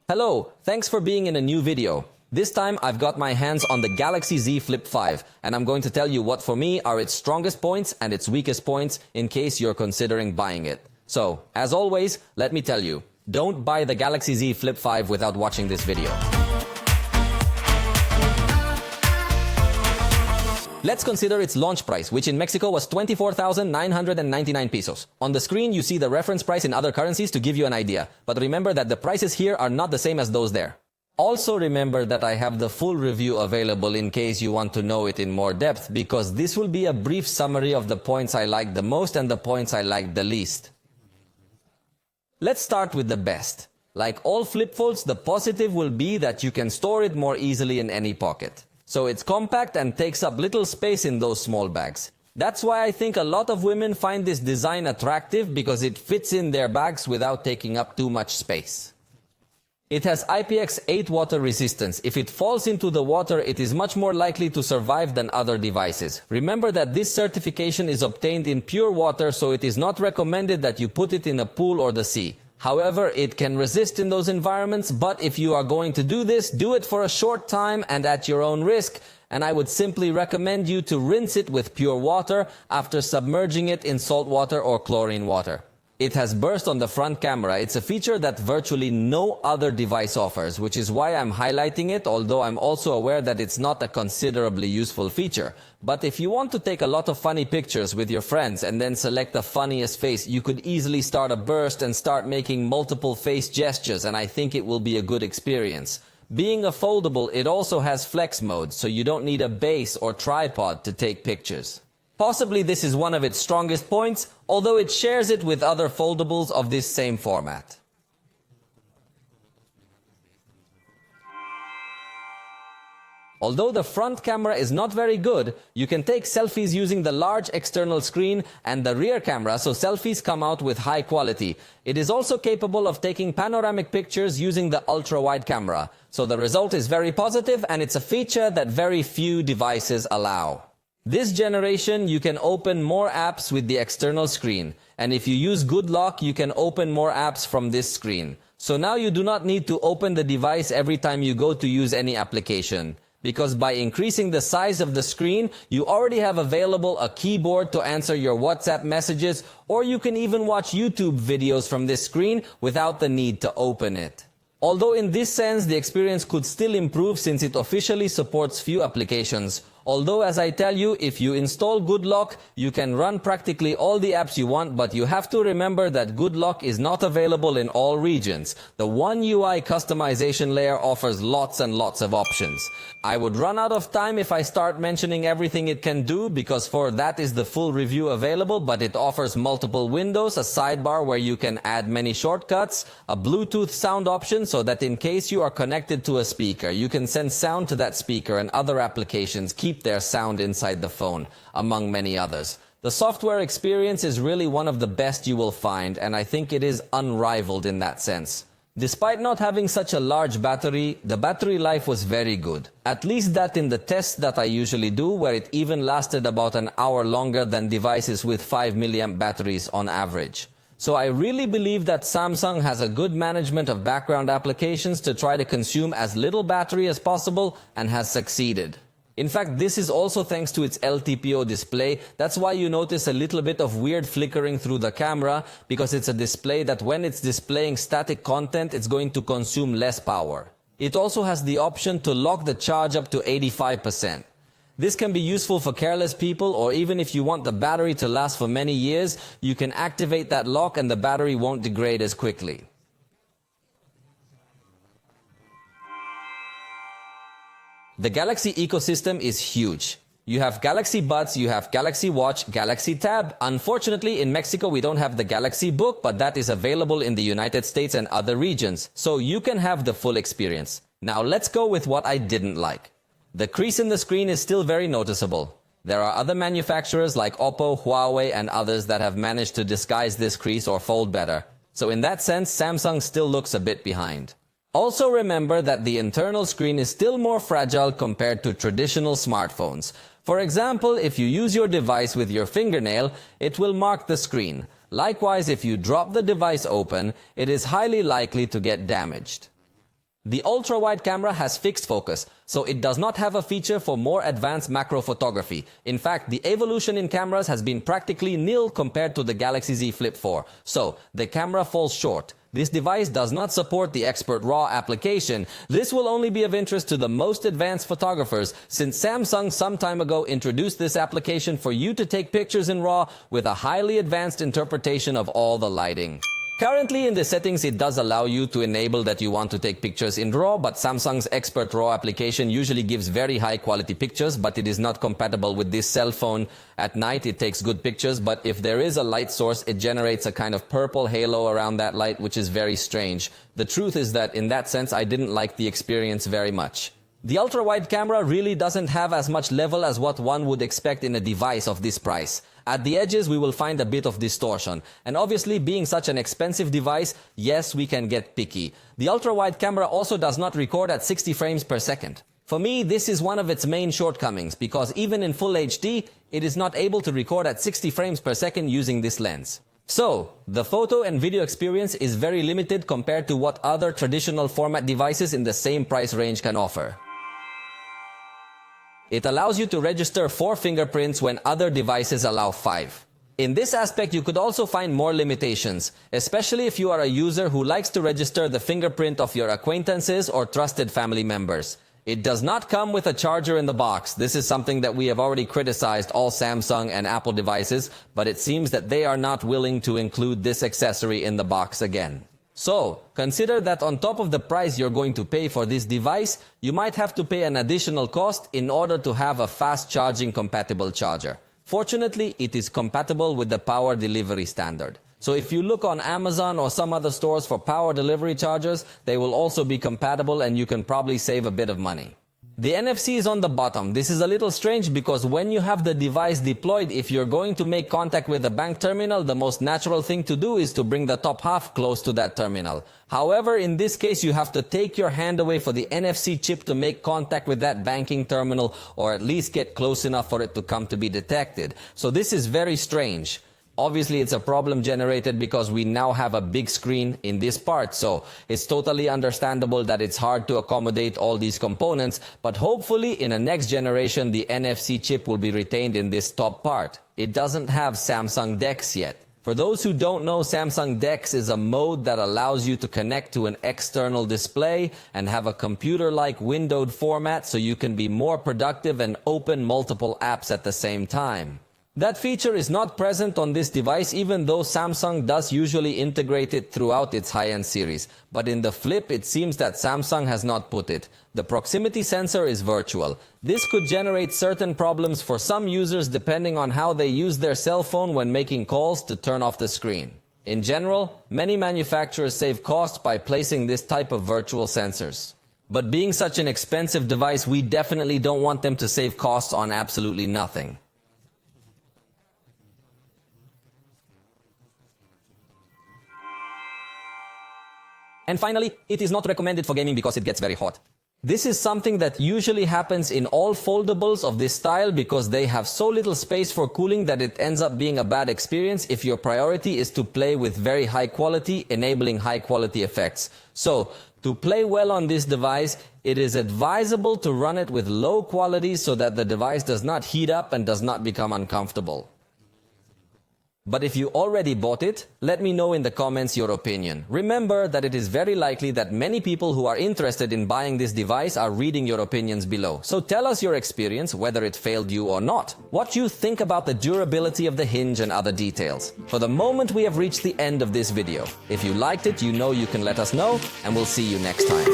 Hello, thanks for being in a new video. This time I've got my hands on the Galaxy Z Flip5 and I'm going to tell you what for me are its strongest points and its weakest points in case you're considering buying it. So, as always, let me tell you, don't buy the Galaxy Z Flip5 without watching this video. Let's consider its launch price, which in Mexico was 24,999 pesos. On the screen, you see the reference price in other currencies to give you an idea. But remember that the prices here are not the same as those there. Also remember that I have the full review available in case you want to know it in more depth, because this will be a brief summary of the points I like the most and the points I like the least. Let's start with the best. Like all flip folds, the positive will be that you can store it more easily in any pocket. So it's compact and takes up little space in those small bags. That's why I think a lot of women find this design attractive, because it fits in their bags without taking up too much space. It has IPX8 water resistance. If it falls into the water, it is much more likely to survive than other devices. Remember that this certification is obtained in pure water, so it is not recommended that you put it in a pool or the sea. However, it can resist in those environments, but if you are going to do this, do it for a short time and at your own risk, and I would simply recommend you to rinse it with pure water after submerging it in salt water or chlorine water. It has burst on the front camera. It's a feature that virtually no other device offers, which is why I'm highlighting it, although I'm also aware that it's not a considerably useful feature. But if you want to take a lot of funny pictures with your friends and then select the funniest face, you could easily start a burst and start making multiple face gestures, and I think it will be a good experience. Being a foldable, it also has flex mode, so you don't need a base or tripod to take pictures. Possibly this is one of its strongest points, although it shares it with other foldables of this same format. Although the front camera is not very good, you can take selfies using the large external screen and the rear camera, so selfies come out with high quality. It is also capable of taking panoramic pictures using the ultra-wide camera. So the result is very positive, and it's a feature that very few devices allow. This generation, you can open more apps with the external screen, and if you use Good Lock, you can open more apps from this screen. So now you do not need to open the device every time you go to use any application, because by increasing the size of the screen, you already have available a keyboard to answer your WhatsApp messages, or you can even watch YouTube videos from this screen without the need to open it. Although in this sense, the experience could still improve since it officially supports few applications. Although, as I tell you, if you install Good Lock, you can run practically all the apps you want, but you have to remember that Good Lock is not available in all regions. The One UI customization layer offers lots and lots of options. I would run out of time if I start mentioning everything it can do, because for that is the full review available, but it offers multiple windows, a sidebar where you can add many shortcuts, a Bluetooth sound option so that in case you are connected to a speaker, you can send sound to that speaker, and other applications keep their sound inside the phone, among many others. The software experience is really one of the best you will find, and I think it is unrivaled in that sense. Despite not having such a large battery, the battery life was very good. At least that in the tests that I usually do, where it even lasted about an hour longer than devices with 5 mAh batteries on average. So I really believe that Samsung has a good management of background applications to try to consume as little battery as possible, and has succeeded. In fact, this is also thanks to its LTPO display. That's why you notice a little bit of weird flickering through the camera, because it's a display that when it's displaying static content, it's going to consume less power. It also has the option to lock the charge up to 85%. This can be useful for careless people, or even if you want the battery to last for many years, you can activate that lock and the battery won't degrade as quickly. The Galaxy ecosystem is huge. You have Galaxy Buds, you have Galaxy Watch, Galaxy Tab. Unfortunately, in Mexico, we don't have the Galaxy Book, but that is available in the United States and other regions. So you can have the full experience. Now let's go with what I didn't like. The crease in the screen is still very noticeable. There are other manufacturers like Oppo, Huawei, and others that have managed to disguise this crease or fold better. So in that sense, Samsung still looks a bit behind. Also remember that the internal screen is still more fragile compared to traditional smartphones. For example, if you use your device with your fingernail, it will mark the screen. Likewise, if you drop the device open, it is highly likely to get damaged. The ultra-wide camera has fixed focus, so it does not have a feature for more advanced macro photography. In fact, the evolution in cameras has been practically nil compared to the Galaxy Z Flip4. So, the camera falls short. This device does not support the Expert RAW application. This will only be of interest to the most advanced photographers, since Samsung some time ago introduced this application for you to take pictures in RAW with a highly advanced interpretation of all the lighting. Currently in the settings, it does allow you to enable that you want to take pictures in RAW, but Samsung's Expert RAW application usually gives very high quality pictures, but it is not compatible with this cell phone. At night it takes good pictures, but if there is a light source, it generates a kind of purple halo around that light, which is very strange. The truth is that in that sense, I didn't like the experience very much. The ultra-wide camera really doesn't have as much level as what one would expect in a device of this price. At the edges, we will find a bit of distortion. And obviously, being such an expensive device, yes, we can get picky. The ultra-wide camera also does not record at 60 frames per second. For me, this is one of its main shortcomings, because even in full HD, it is not able to record at 60 frames per second using this lens. So, the photo and video experience is very limited compared to what other traditional format devices in the same price range can offer. It allows you to register 4 fingerprints when other devices allow 5. In this aspect, you could also find more limitations, especially if you are a user who likes to register the fingerprint of your acquaintances or trusted family members. It does not come with a charger in the box. This is something that we have already criticized all Samsung and Apple devices, but it seems that they are not willing to include this accessory in the box again. So, consider that on top of the price you're going to pay for this device, you might have to pay an additional cost in order to have a fast charging compatible charger. Fortunately, it is compatible with the power delivery standard. So if you look on Amazon or some other stores for power delivery chargers, they will also be compatible and you can probably save a bit of money. The NFC is on the bottom. This is a little strange because when you have the device deployed, if you're going to make contact with the bank terminal, the most natural thing to do is to bring the top half close to that terminal. However, in this case, you have to take your hand away for the NFC chip to make contact with that banking terminal, or at least get close enough for it to come to be detected. So this is very strange. Obviously, it's a problem generated because we now have a big screen in this part, so it's totally understandable that it's hard to accommodate all these components, but hopefully in a next generation, the NFC chip will be retained in this top part. It doesn't have Samsung DeX yet. For those who don't know, Samsung DeX is a mode that allows you to connect to an external display and have a computer-like windowed format so you can be more productive and open multiple apps at the same time. That feature is not present on this device, even though Samsung does usually integrate it throughout its high-end series. But in the Flip, it seems that Samsung has not put it. The proximity sensor is virtual. This could generate certain problems for some users depending on how they use their cell phone when making calls to turn off the screen. In general, many manufacturers save costs by placing this type of virtual sensors. But being such an expensive device, we definitely don't want them to save costs on absolutely nothing. And finally, it is not recommended for gaming because it gets very hot. This is something that usually happens in all foldables of this style because they have so little space for cooling that it ends up being a bad experience if your priority is to play with very high quality, enabling high quality effects. So, to play well on this device, it is advisable to run it with low quality so that the device does not heat up and does not become uncomfortable. But if you already bought it, let me know in the comments your opinion. Remember that it is very likely that many people who are interested in buying this device are reading your opinions below. So tell us your experience, whether it failed you or not. What you think about the durability of the hinge and other details. For the moment, we have reached the end of this video. If you liked it, you know you can let us know, and we'll see you next time.